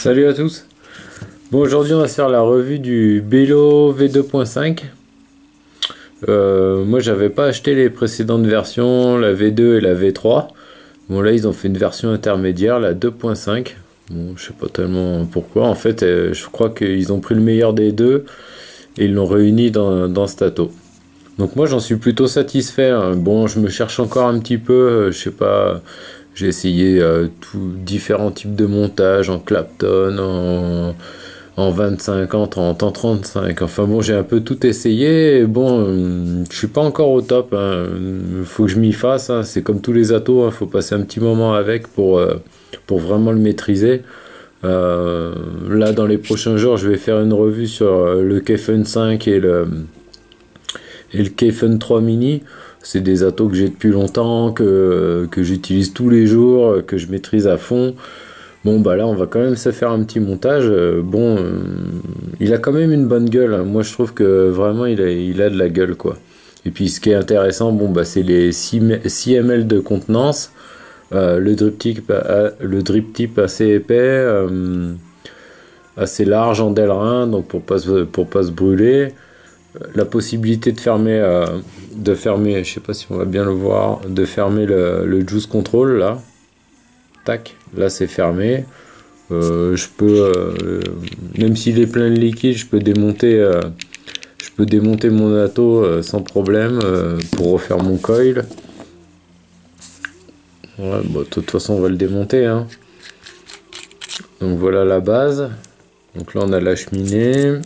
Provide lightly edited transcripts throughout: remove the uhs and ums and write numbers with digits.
Salut à tous. Bon, aujourd'hui on va se faire la revue du Bello V2.5. Moi j'avais pas acheté les précédentes versions, la V2 et la V3. Bon là ils ont fait une version intermédiaire, la 2.5. Bon, je sais pas tellement pourquoi. En fait, je crois qu'ils ont pris le meilleur des deux et ils l'ont réuni dans Stato. Donc moi j'en suis plutôt satisfait, hein. Bon, je me cherche encore un petit peu, je sais pas. J'ai essayé différents types de montage en Clapton, en 25, en 30, en 35. Enfin bon, j'ai un peu tout essayé. Et bon, je suis pas encore au top, hein. Faut que je m'y fasse, hein. C'est comme tous les atos, hein. Faut passer un petit moment avec pour vraiment le maîtriser. Là, dans les prochains jours, je vais faire une revue sur le Kfun 5 et le Kfun 3 Mini. C'est des atos que j'ai depuis longtemps, que j'utilise tous les jours, que je maîtrise à fond. Bon, bah là, on va quand même se faire un petit montage. Il a quand même une bonne gueule, hein. Moi, je trouve que vraiment, il a de la gueule, quoi. Et puis, ce qui est intéressant, bon, bah, c'est les 6 ml de contenance. Le drip tip assez épais, assez large en Delrin, donc pour pas se brûler. La possibilité de fermer, je sais pas si on va bien le voir, de fermer le juice control là. Tac, là c'est fermé. Je peux, même s'il est plein de liquide, je peux démonter mon ato sans problème pour refaire mon coil. Ouais, bon, de toute façon on va le démonter, hein. Donc voilà la base. Donc là on a la cheminée.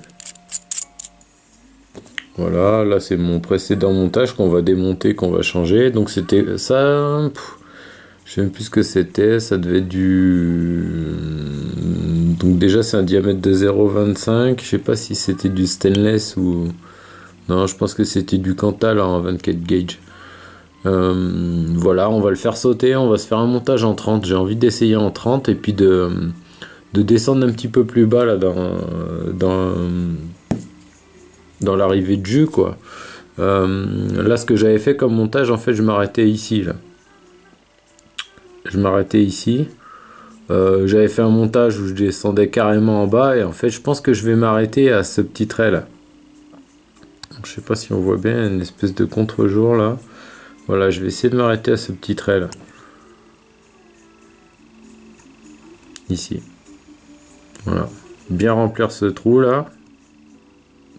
Voilà, là c'est mon précédent montage qu'on va démonter, qu'on va changer. Donc c'était ça. Je sais même plus ce que c'était. Ça devait être du. Donc déjà c'est un diamètre de 0,25. Je sais pas si c'était du stainless ou. Non, je pense que c'était du Cantal en 24 gauge. Voilà, on va le faire sauter. On va se faire un montage en 30. J'ai envie d'essayer en 30 et puis de descendre un petit peu plus bas là dans l'arrivée de jus, quoi. Là, ce que j'avais fait comme montage, en fait, je m'arrêtais ici, là. Je m'arrêtais ici. J'avais fait un montage où je descendais carrément en bas, et en fait, je pense que je vais m'arrêter à ce petit trait, là. Donc, je sais pas si on voit bien, une espèce de contre-jour, là. Voilà, je vais essayer de m'arrêter à ce petit trait, là. Ici. Voilà. Bien remplir ce trou, là.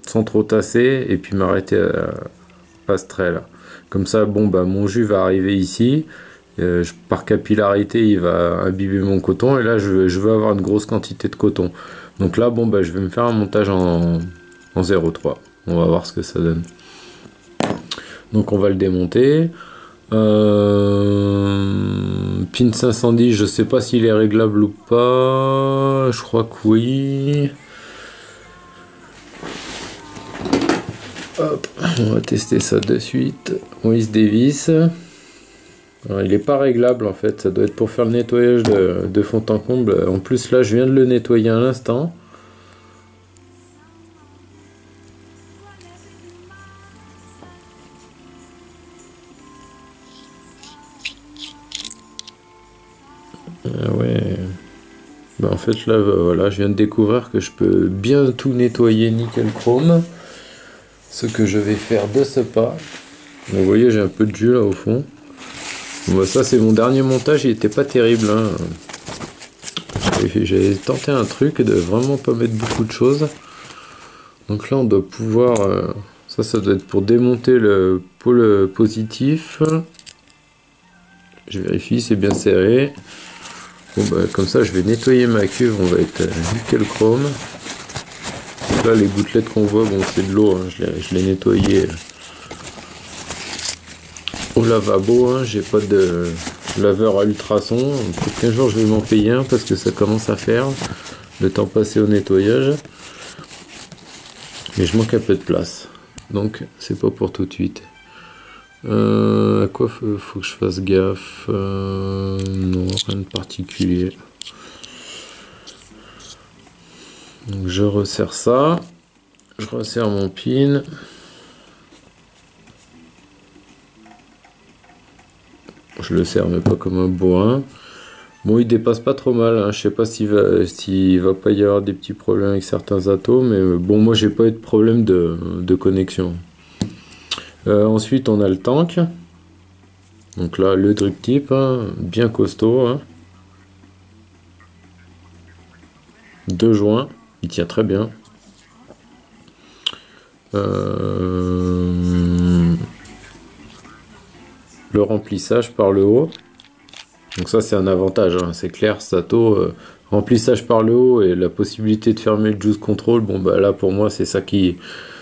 Sans trop tasser, et puis m'arrêter à ce trait là. Comme ça, bon, bah, mon jus va arriver ici. Par capillarité, il va imbiber mon coton. Et là, je veux avoir une grosse quantité de coton. Donc là, bon, bah, je vais me faire un montage en 0,3. On va voir ce que ça donne. Donc on va le démonter. Pin 510, je sais pas s'il est réglable ou pas. Je crois que oui. Hop, on va tester ça de suite. On se dévisse. Alors, il n'est pas réglable en fait, ça doit être pour faire le nettoyage de fond en comble. En plus là je viens de le nettoyer à l'instant. Ah ouais. Bah, en fait là voilà, je viens de découvrir que je peux bien tout nettoyer nickel chrome. Ce que je vais faire de ce pas. Donc, vous voyez, j'ai un peu de jus là au fond. Bon, bah, ça c'est mon dernier montage, il était pas terrible, hein. J'avais tenté un truc de vraiment pas mettre beaucoup de choses. Donc là on doit pouvoir... ça doit être pour démonter le pôle positif. Je vérifie, c'est bien serré. Bon bah comme ça je vais nettoyer ma cuve, on va être nickel chrome. Donc là les gouttelettes qu'on voit, bon c'est de l'eau, hein. Je l'ai nettoyé au lavabo, hein. J'ai pas de laveur à ultrasons. Peut-être qu'un jour je vais m'en payer un parce que ça commence à faire le temps passé au nettoyage. Mais je manque un peu de place. Donc c'est pas pour tout de suite. À quoi faut que je fasse gaffe? Non, rien de particulier. Donc je resserre ça. Je resserre mon pin. Je le serre mais pas comme un bourrin. Bon, il dépasse pas trop mal, hein. Je sais pas s'il va pas y avoir des petits problèmes avec certains atomes, mais bon, moi j'ai pas eu de problème de connexion. Ensuite, on a le tank. Donc là, le drip type, hein, bien costaud. Hein. 2 joints, il tient très bien. Le remplissage par le haut. Donc ça, c'est un avantage, hein, c'est clair, Sato. Remplissage par le haut et la possibilité de fermer le juice control. Bon, bah là, pour moi, c'est ça qui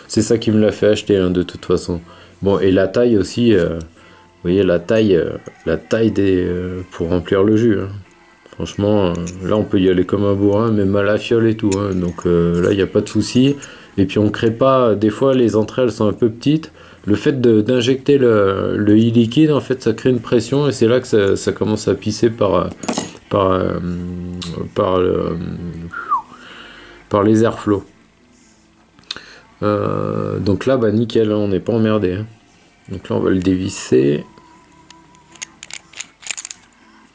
me l'a fait acheter, hein, de toute façon. Bon, et la taille aussi. Vous voyez, la taille pour remplir le jus. Hein. Franchement, là, on peut y aller comme un bourrin, même à la fiole et tout. Hein. Donc là, il n'y a pas de souci. Et puis, on crée pas... Des fois, les entrées, elles sont un peu petites. Le fait d'injecter le e-liquide, en fait, ça crée une pression. Et c'est là que ça commence à pisser par les airflows. Donc là, bah, nickel, on n'est pas emmerdé. Hein. Donc là, on va le dévisser.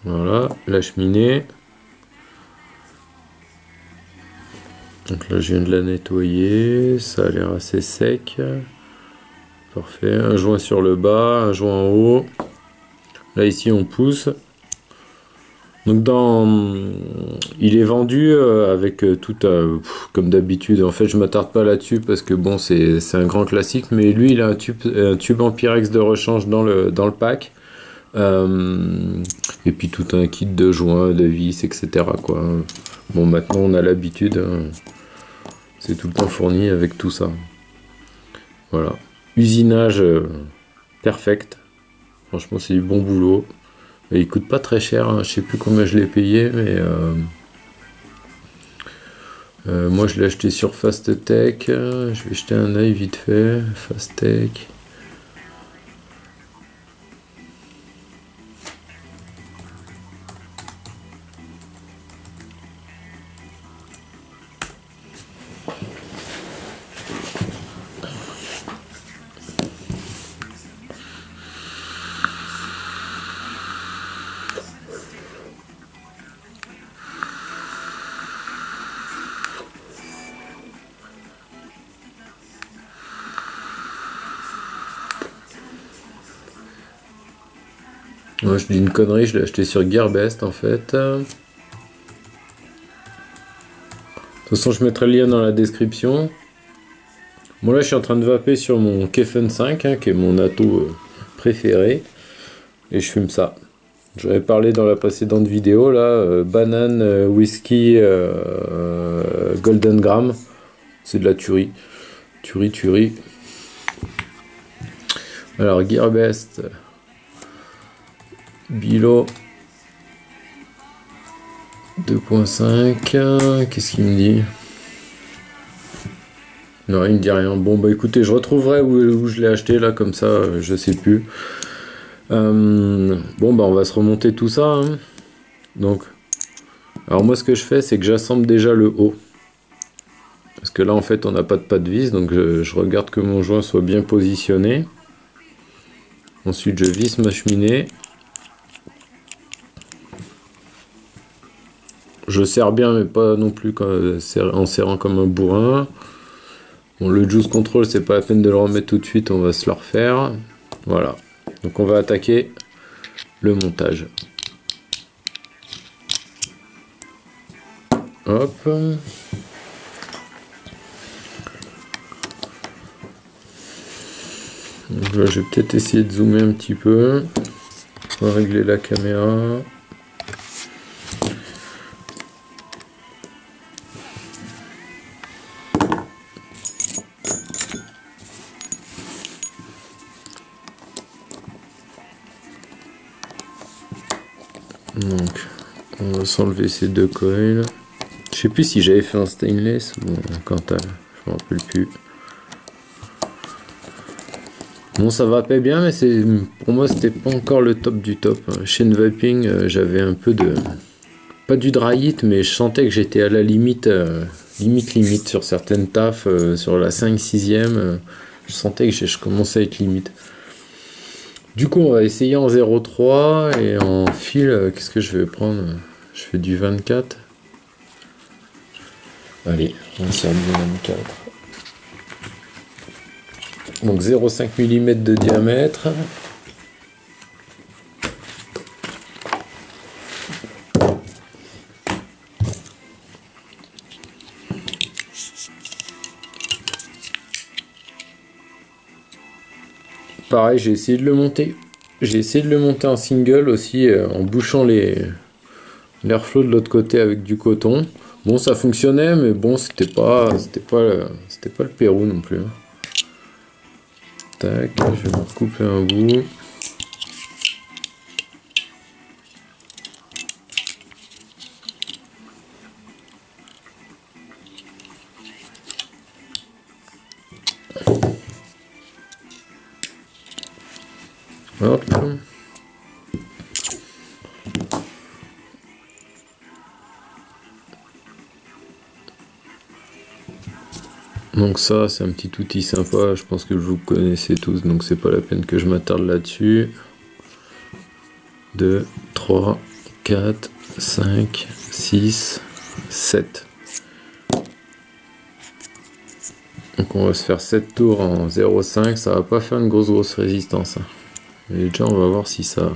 Voilà, la cheminée. Donc là, je viens de la nettoyer. Ça a l'air assez sec. Parfait. Un joint sur le bas, un joint en haut. Là, ici, on pousse. Donc, il est vendu avec tout, comme d'habitude. En fait, je m'attarde pas là-dessus parce que bon, c'est un grand classique. Mais lui, il a un tube en Pyrex de rechange dans le pack. Et puis tout un kit de joints, de vis, etc. quoi. Bon, maintenant on a l'habitude, hein. C'est tout le temps fourni avec tout ça. Voilà. Usinage perfect. Franchement, c'est du bon boulot. Et il coûte pas très cher, hein. Je sais plus combien je l'ai payé, mais moi je l'ai acheté sur Fast Tech. Je vais jeter un œil vite fait. Fast Tech. Moi je dis une connerie, je l'ai acheté sur Gearbest en fait. De toute façon, je mettrai le lien dans la description. Bon, là je suis en train de vaper sur mon Kefen 5, hein, qui est mon atto préféré. Et je fume ça. J'en avais parlé dans la précédente vidéo là. Banane, whisky, golden gram. C'est de la tuerie. Tuerie. Alors Gearbest. Bilo 2.5, qu'est-ce qu'il me dit? Non, il me dit rien. Bon bah écoutez, je retrouverai où je l'ai acheté là, comme ça, je sais plus. Bon bah on va se remonter tout ça. Hein. Donc, alors moi ce que je fais, c'est que j'assemble déjà le haut. Parce que là en fait on n'a pas de pas de vis, donc je regarde que mon joint soit bien positionné. Ensuite je visse ma cheminée. Je serre bien, mais pas non plus en serrant comme un bourrin. Bon, le juice control, c'est pas la peine de le remettre tout de suite, on va se le refaire. Voilà. Donc on va attaquer le montage. Hop. Donc là, je vais peut-être essayer de zoomer un petit peu. On va régler la caméra. Donc, on va s'enlever ces 2 coils. Je sais plus si j'avais fait un stainless ou un Cantal, je me rappelle plus. Bon, ça vapait bien, mais pour moi c'était pas encore le top du top. Chez Vaping, j'avais un peu de, pas du dry heat, mais je sentais que j'étais à la limite, limite sur certaines tafs, sur la 5/6e, je sentais que je commençais à être limite. Du coup, on va essayer en 0.3 et en fil, qu'est-ce que je vais prendre? Je fais du 24. Allez, on sert du 24. Donc 0,5 mm de diamètre. Pareil, j'ai essayé de le monter. J'ai essayé de le monter en single aussi, en bouchant l'airflow de l'autre côté avec du coton. Bon, ça fonctionnait, mais bon, c'était pas le Pérou non plus. Tac, je vais me recouper un bout. Hop. Donc ça, c'est un petit outil sympa, je pense que vous connaissez tous, donc c'est pas la peine que je m'attarde là-dessus. 2, 3, 4, 5, 6, 7. Donc on va se faire 7 tours en 0,5, ça va pas faire une grosse résistance. Et déjà on va voir si ça...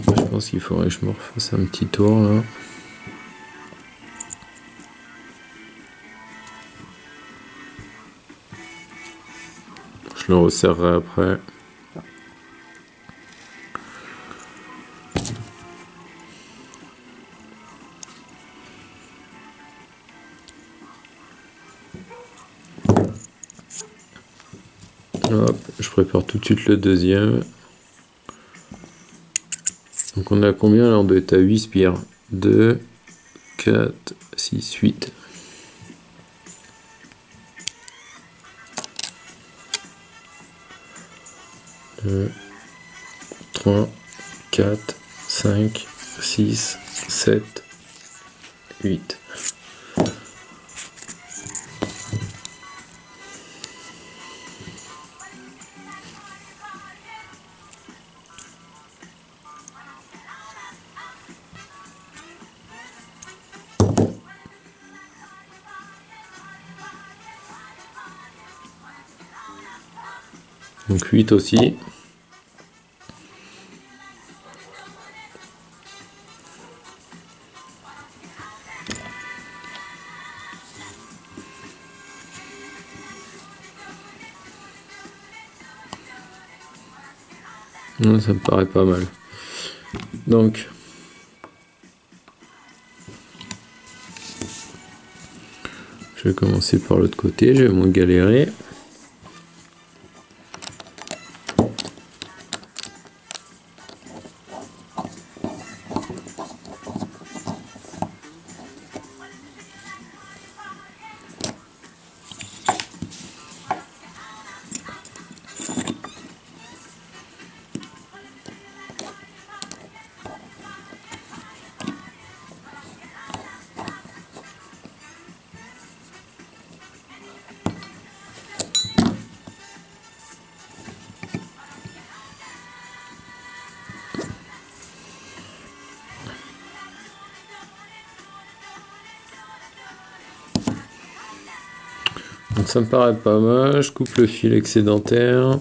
Je pense qu'il faudrait que je me refasse un petit tour là. Je le resserrerai après. Hop, je prépare tout de suite le deuxième. Donc on a combien là? On doit être à 8 spires. 2, 4, 6, 8. Deux, 3, 4, 5, 6, 7, 8. Donc 8 aussi. Ça me paraît pas mal. Donc je vais commencer par l'autre côté, je vais moins galérer. Donc ça me paraît pas mal, je coupe le fil excédentaire.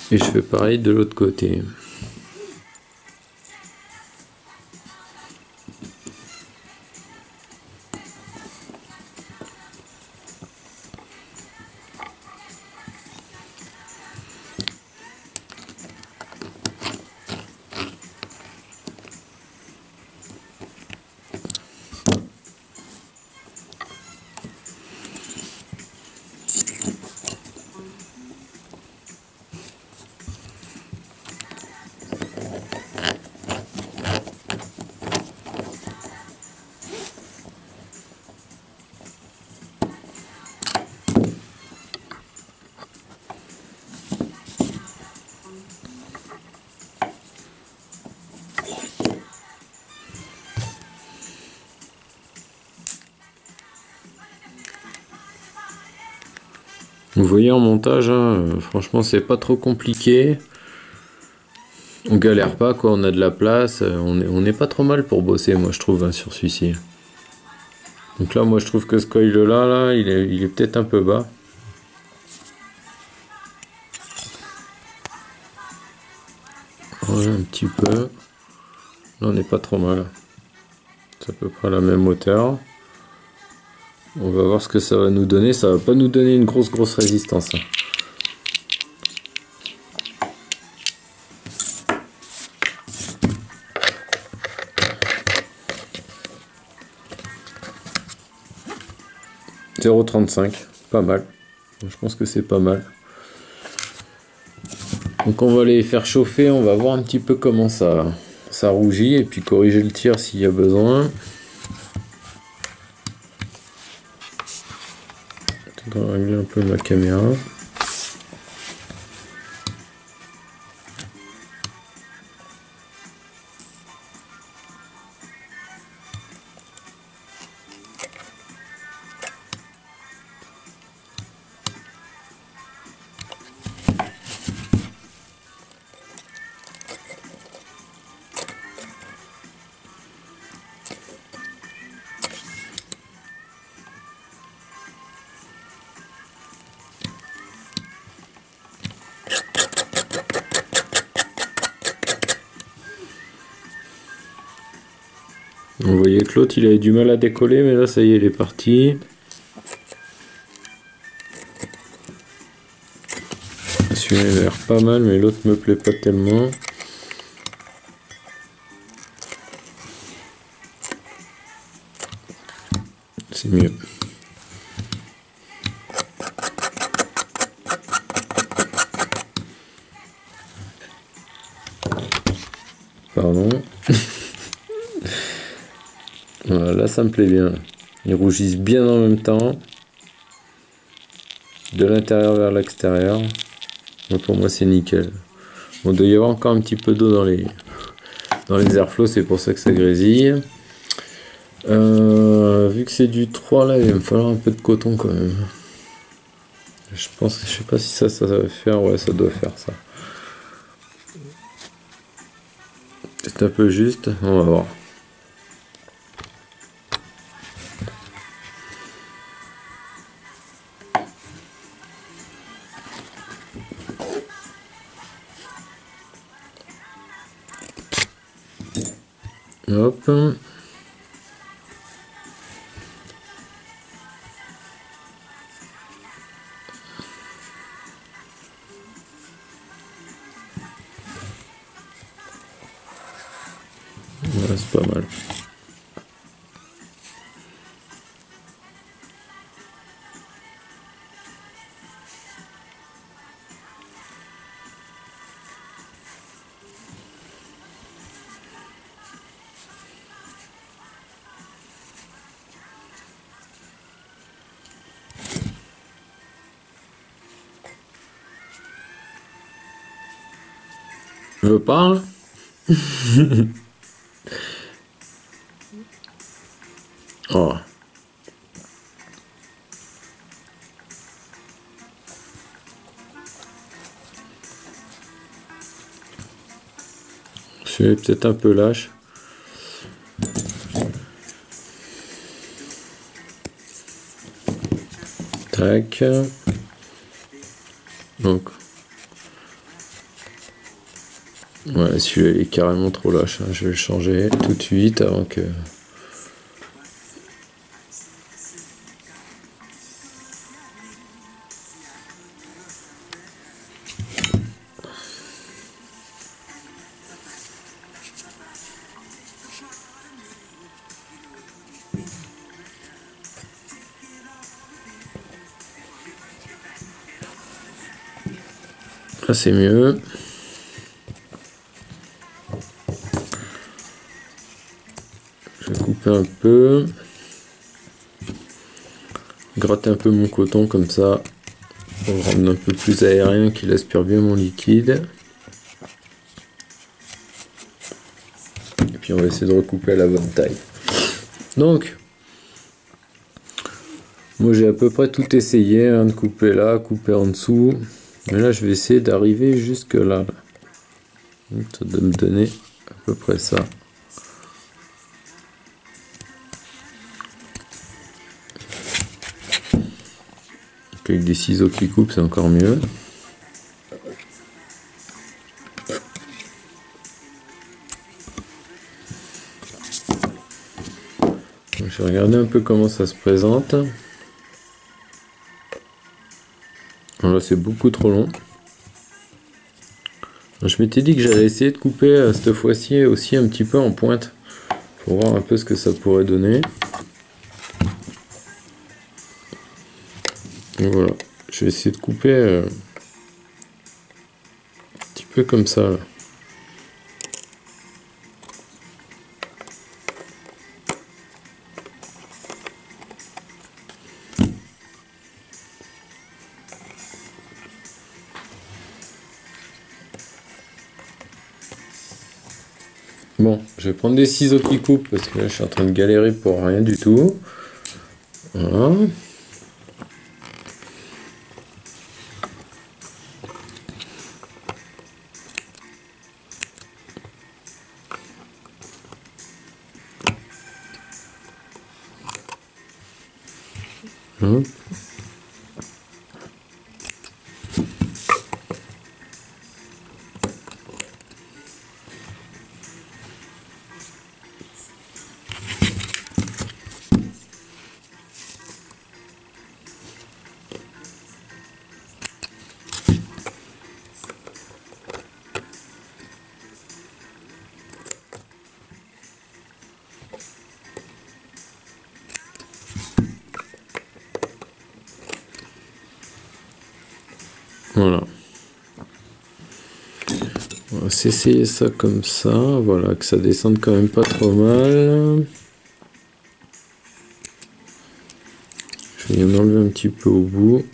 Et je fais pareil de l'autre côté. Vous voyez en montage, hein, franchement c'est pas trop compliqué. On galère pas quoi, on a de la place, on est pas trop mal pour bosser moi je trouve hein, sur celui-ci. Donc là moi je trouve que ce coil là, il est peut-être un peu bas. Ouais, un petit peu. Là on n'est pas trop mal. C'est à peu près la même hauteur. On va voir ce que ça va nous donner. Ça va pas nous donner une grosse résistance. Hein. « 0,35, pas mal. Je pense que c'est pas mal. Donc on va les faire chauffer, on va voir un petit peu comment ça rougit et puis corriger le tir s'il y a besoin. Je vais régler un peu ma caméra. Vous voyez que l'autre il avait du mal à décoller, mais là ça y est, il est parti. Celui-là il a l'air pas mal, mais l'autre me plaît pas tellement. C'est mieux. Pardon. Voilà, là ça me plaît bien. Ils rougissent bien en même temps. De l'intérieur vers l'extérieur. Pour moi c'est nickel. Bon, il doit y avoir encore un petit peu d'eau dans les airflows, c'est pour ça que ça grésille. Vu que c'est du 3 là, il va me falloir un peu de coton quand même. Je sais pas si ça va faire, ouais ça doit faire ça. C'est un peu juste, on va voir. Hop. Ouais, c'est pas mal. Je parle. Oh. Je suis peut-être un peu lâche. Tac. Donc. Ouais, celui-là il est carrément trop lâche. Hein. Je vais le changer tout de suite avant que... Là c'est mieux. Je vais couper un peu. Gratter un peu mon coton comme ça. Pour le rendre un peu plus aérien, qu'il aspire bien mon liquide. Et puis on va essayer de recouper à la bonne taille. Donc, Moi j'ai à peu près tout essayé, hein, de couper là, couper en dessous. Mais là je vais essayer d'arriver jusque là. Ça doit me donner à peu près ça. Avec des ciseaux qui coupent, c'est encore mieux. Je vais regarder un peu comment ça se présente. Là, c'est beaucoup trop long. Je m'étais dit que j'allais essayer de couper cette fois-ci aussi un petit peu en pointe. Pour voir un peu ce que ça pourrait donner. Et voilà. Je vais essayer de couper un petit peu comme ça. Là. Bon, je vais prendre des ciseaux qui coupent parce que là je suis en train de galérer pour rien du tout. Voilà. Hop. Voilà. On va s'essayer ça comme ça. Voilà, que ça descende quand même pas trop mal. Je vais en enlever un petit peu au bout.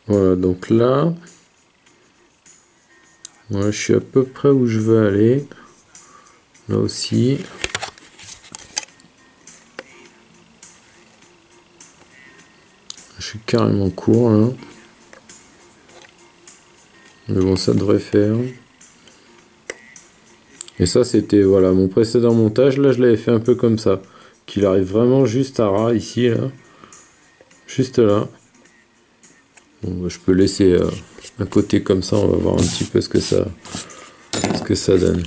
Voilà, donc là, voilà, je suis à peu près où je veux aller. Là aussi. Je suis carrément court là. Mais bon, ça devrait faire. Et ça, c'était voilà mon précédent montage. Là, je l'avais fait un peu comme ça. Qu'il arrive vraiment juste à ras ici, là. Juste là. Bon, bah, je peux laisser un côté comme ça. On va voir un petit peu ce que ça donne.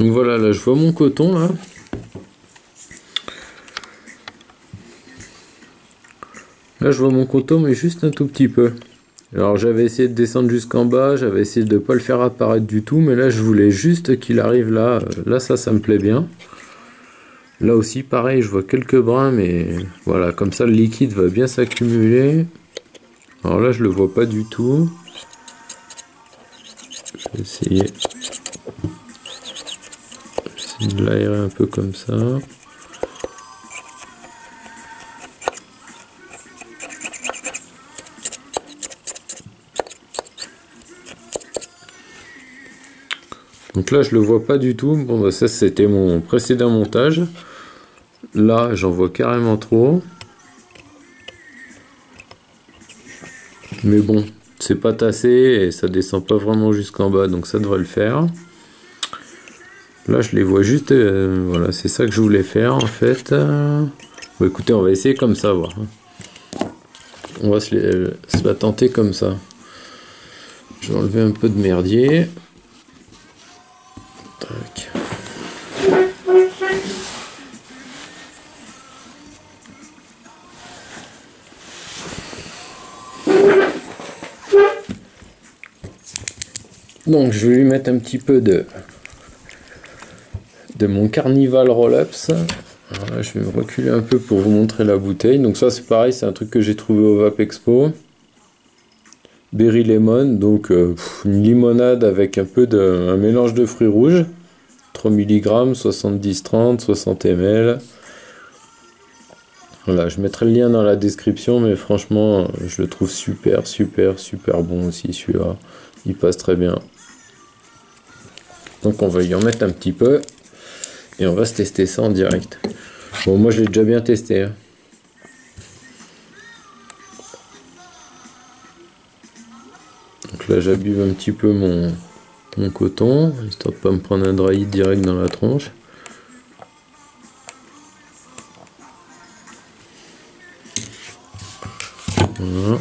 Donc voilà, là je vois mon coton là. Là je vois mon coton mais juste un tout petit peu. Alors j'avais essayé de descendre jusqu'en bas, j'avais essayé de ne pas le faire apparaître du tout, mais là je voulais juste qu'il arrive là. Là ça me plaît bien. Là aussi pareil, je vois quelques brins, mais voilà, comme ça le liquide va bien s'accumuler. Alors là je le vois pas du tout. Je vais essayer de l'aérer un peu comme ça. Donc là je le vois pas du tout. Bon bah ça c'était mon précédent montage. Là j'en vois carrément trop. Mais bon, c'est pas tassé et ça descend pas vraiment jusqu'en bas, donc ça devrait le faire. Là je les vois juste, voilà, c'est ça que je voulais faire en fait. Bon, écoutez, on va essayer comme ça, voir. On va se la tenter comme ça. Je vais enlever un peu de merdier. Tac. Donc je vais lui mettre un petit peu de mon Carnival Roll-Ups. Voilà, je vais me reculer un peu pour vous montrer la bouteille. Donc ça c'est pareil, c'est un truc que j'ai trouvé au Vape Expo. Berry Lemon, donc une limonade avec un mélange de fruits rouges. 3 mg, 70-30, 60 ml. Voilà, je mettrai le lien dans la description, mais franchement, je le trouve super bon aussi celui-là. Il passe très bien. Donc on va y en mettre un petit peu et on va se tester ça en direct. Bon, moi je l'ai déjà bien testé, hein. Donc là j'abuse un petit peu mon coton, histoire de pas me prendre un dry direct dans la tronche. Voilà.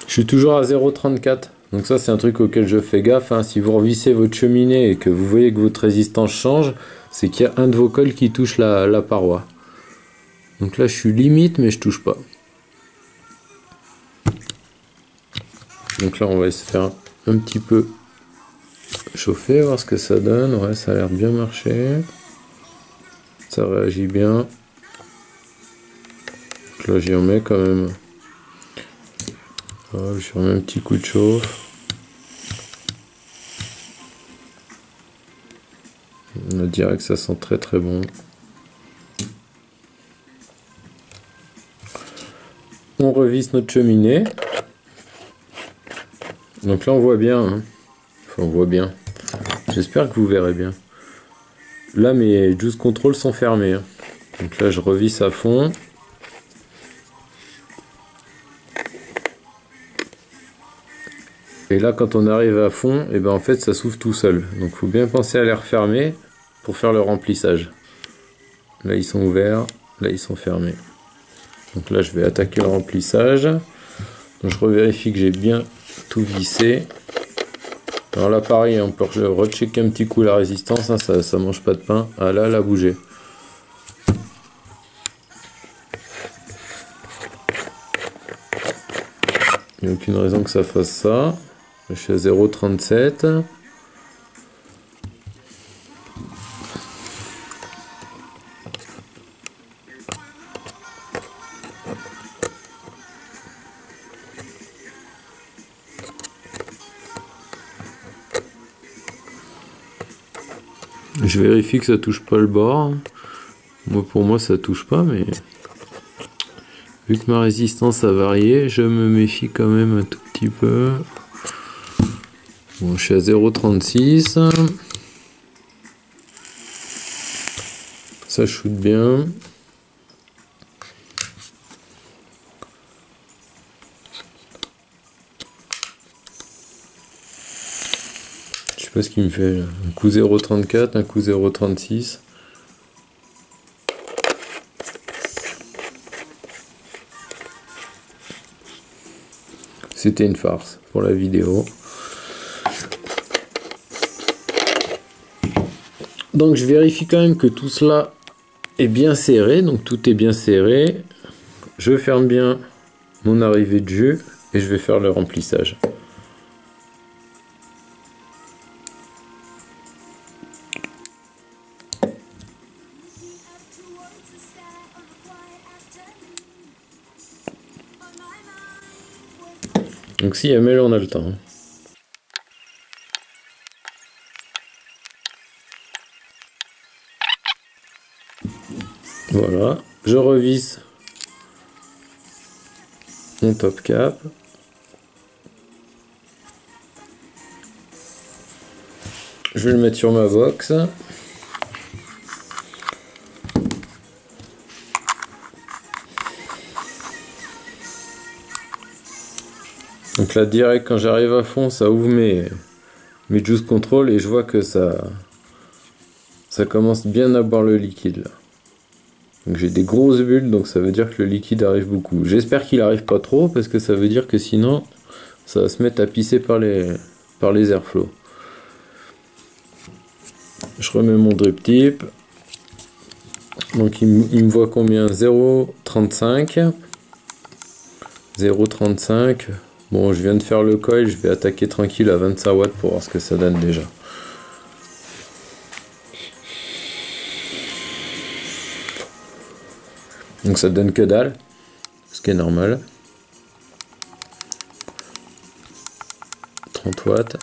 Je suis toujours à 0,34. Donc ça c'est un truc auquel je fais gaffe, hein. Si vous revissez votre cheminée et que vous voyez que votre résistance change, c'est qu'il y a un de vos cols qui touche la paroi. Donc là je suis limite mais je touche pas. Donc là on va se faire un petit peu chauffer, voir ce que ça donne. Ouais, ça a l'air de bien marcher. Ça réagit bien. Donc là j'y remets quand même. Oh, je remets un petit coup de chauffe. On dirait que ça sent très bon. On revisse notre cheminée. Donc là on voit bien, hein. Enfin, on voit bien. J'espère que vous verrez bien. Là mes juice control sont fermés, hein. Donc là je revisse à fond. Et là quand on arrive à fond, et ben en fait ça s'ouvre tout seul. Donc il faut bien penser à les refermer pour faire le remplissage. Là ils sont ouverts, là ils sont fermés. Donc là je vais attaquer le remplissage. Donc, je revérifie que j'ai bien tout vissé. Alors là pareil, on peut rechecker un petit coup la résistance, hein, ça mange pas de pain. Ah là elle a bougé. Il n'y a aucune raison que ça fasse ça. Je suis à 0,37. Je vérifie que ça touche pas le bord. Moi, pour moi, ça touche pas, mais vu que ma résistance a varié, je me méfie quand même un tout petit peu. Bon, je suis à 0,36. Ça shoot bien. Je sais pas ce qu'il me fait là. Un coup 0,34, un coup 0,36. C'était une farce pour la vidéo. Donc je vérifie quand même que tout cela est bien serré. Donc tout est bien serré. Je ferme bien mon arrivée de jus et je vais faire le remplissage. Donc si ML on a le temps. Voilà, je revisse mon top cap. Je vais le mettre sur ma box. Donc là direct quand j'arrive à fond ça ouvre mes juice control et je vois que ça commence bien à boire le liquide là. Donc j'ai des grosses bulles donc ça veut dire que le liquide arrive beaucoup. J'espère qu'il arrive pas trop parce que ça veut dire que sinon ça va se mettre à pisser par les airflows. Je remets mon drip tip. Donc il me voit combien? 0,35. 0,35. Bon, je viens de faire le coil, je vais attaquer tranquille à 25 watts pour voir ce que ça donne déjà. Donc ça donne que dalle, ce qui est normal. 30 watts.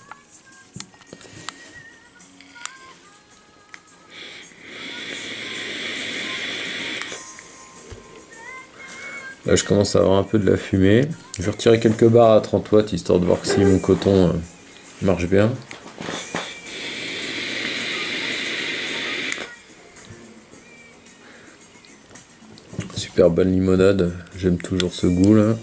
Là, je commence à avoir un peu de la fumée. Je vais retirer quelques barres à 30 watts, histoire de voir si mon coton marche bien. Super bonne limonade, j'aime toujours ce goût là.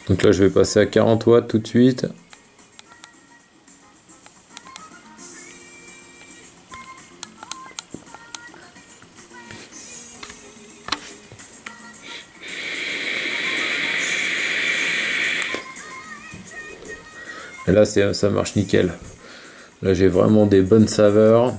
Donc là je vais passer à 40 watts tout de suite. Et là ça marche nickel. Là j'ai vraiment des bonnes saveurs.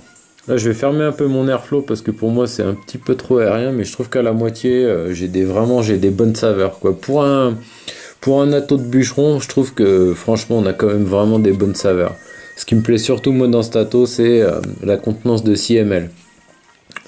Là je vais fermer un peu mon airflow parce que pour moi c'est un petit peu trop aérien, mais je trouve qu'à la moitié j'ai des bonnes saveurs quoi. Pour un atto de bûcheron, je trouve que franchement on a quand même vraiment des bonnes saveurs. Ce qui me plaît surtout moi dans cet atto, c'est la contenance de 6 ml.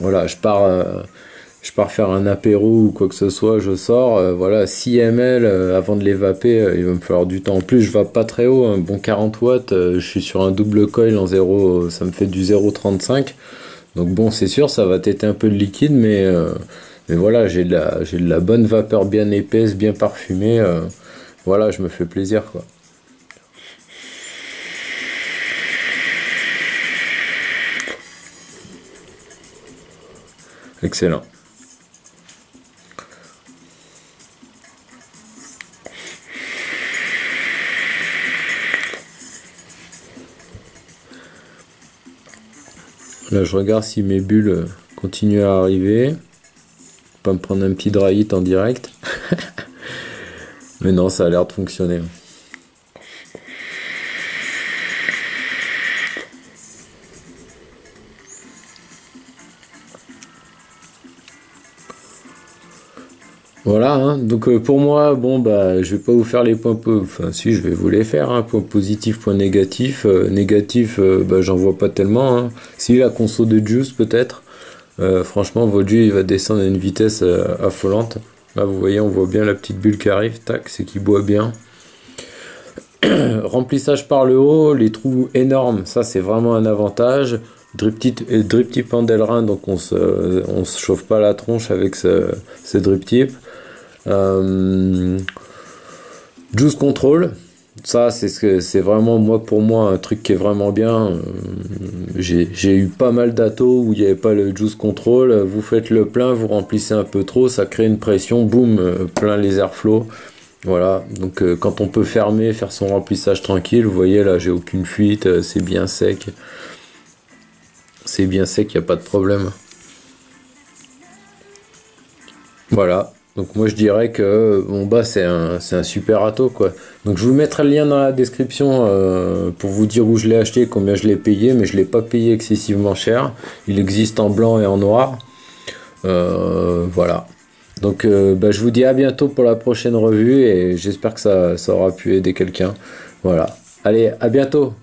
Voilà, je pars faire un apéro ou quoi que ce soit, je sors, voilà, 6 ml avant de les vaper, il va me falloir du temps. En plus, je vape pas très haut, un bon 40 watts, je suis sur un double coil en 0, ça me fait du 0,35. Donc bon, c'est sûr, ça va têter un peu de liquide, mais voilà, j'ai de la bonne vapeur bien épaisse, bien parfumée. Voilà, je me fais plaisir, quoi. Excellent. Là, je regarde si mes bulles continuent à arriver. Pas me prendre un petit dry hit en direct. Mais non, ça a l'air de fonctionner. Voilà, hein. Donc pour moi, bon bah je vais pas vous faire les points enfin si je vais vous les faire, hein. Point positif, point négatif. Négatif, bah j'en vois pas tellement, hein. Si la conso de juice peut-être. Franchement, votre jus il va descendre à une vitesse affolante. Là vous voyez, on voit bien la petite bulle qui arrive, tac, c'est qu'il boit bien. Remplissage par le haut, les trous énormes, ça c'est vraiment un avantage. Drip tip en Delrin, donc on se chauffe pas la tronche avec ce drip tip. Juice control, ça c'est vraiment pour moi un truc qui est vraiment bien. J'ai eu pas mal d'atos où il n'y avait pas le juice control. Vous faites le plein, vous remplissez un peu trop, ça crée une pression, boum, plein les airflow. Voilà, donc quand on peut fermer, faire son remplissage tranquille, vous voyez là j'ai aucune fuite, c'est bien sec. C'est bien sec, il n'y a pas de problème. Voilà, donc moi je dirais que bon bah c'est un super ato quoi. Donc je vous mettrai le lien dans la description pour vous dire où je l'ai acheté, combien je l'ai payé, mais je l'ai pas payé excessivement cher. Il existe en blanc et en noir. Voilà. Donc bah, je vous dis à bientôt pour la prochaine revue et j'espère que ça aura pu aider quelqu'un. Voilà. Allez, à bientôt.